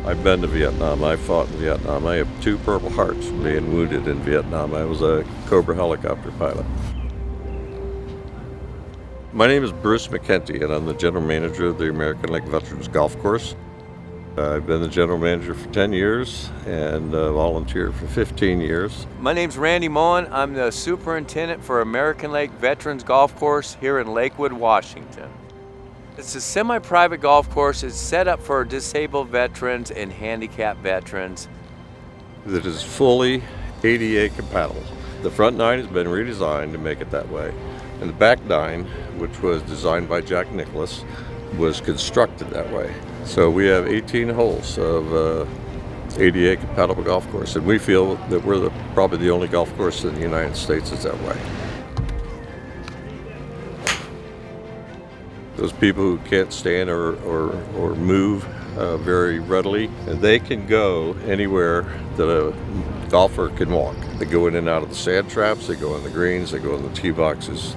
I've been to Vietnam. I fought in Vietnam. I have 2 Purple Hearts from being wounded in Vietnam. I was a Cobra helicopter pilot. My name is Bruce McKenty, and I'm the general manager of the American Lake Veterans Golf Course. I've been the general manager for 10 years and volunteer for 15 years. My name's Randy Mullen. I'm the superintendent for American Lake Veterans Golf Course here in Lakewood, Washington. It's a semi-private golf course. It's set up for disabled veterans and handicapped veterans. That is fully ADA compatible. The front 9 has been redesigned to make it that way. And the back 9, which was designed by Jack Nicklaus, was constructed that way. So we have 18 holes of ADA compatible golf course, and we feel that we're probably the only golf course in the United States that's that way. Those people who can't stand or move very readily, they can go anywhere that a golfer can walk. They go in and out of the sand traps, they go on the greens, they go on the tee boxes.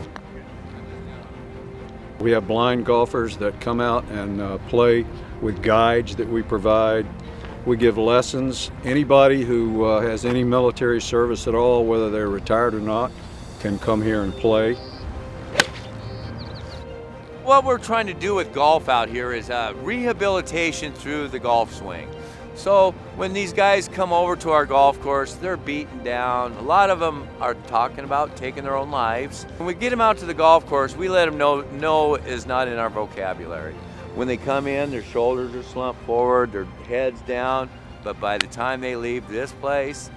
We have blind golfers that come out and play with guides that we provide. We give lessons. Anybody who has any military service at all, whether they're retired or not, can come here and play. What we're trying to do with golf out here is rehabilitation through the golf swing. So when these guys come over to our golf course, they're beaten down. A lot of them are talking about taking their own lives. When we get them out to the golf course, we let them know no is not in our vocabulary. When they come in, their shoulders are slumped forward, their head's down, but by the time they leave this place,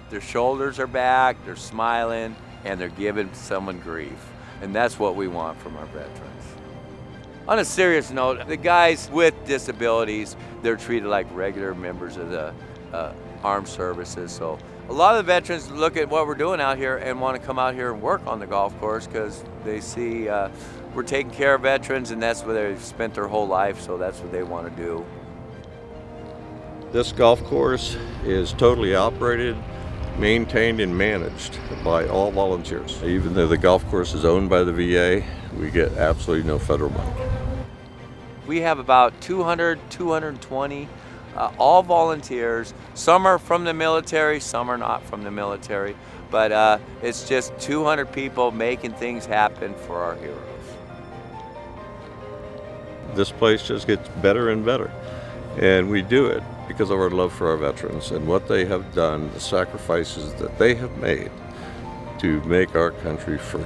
their shoulders are back, they're smiling, and they're giving someone grief. And that's what we want from our veterans. On a serious note, the guys with disabilities, they're treated like regular members of the armed services. So a lot of the veterans look at what we're doing out here and want to come out here and work on the golf course because they see we're taking care of veterans, and that's where they've spent their whole life, so that's what they want to do. This golf course is totally operated, maintained, and managed by all volunteers. Even though the golf course is owned by the VA, we get absolutely no federal money. We have about 200, 220, all volunteers. Some are from the military, some are not from the military, but it's just 200 people making things happen for our heroes. This place just gets better and better, and we do it because of our love for our veterans and what they have done, the sacrifices that they have made to make our country free.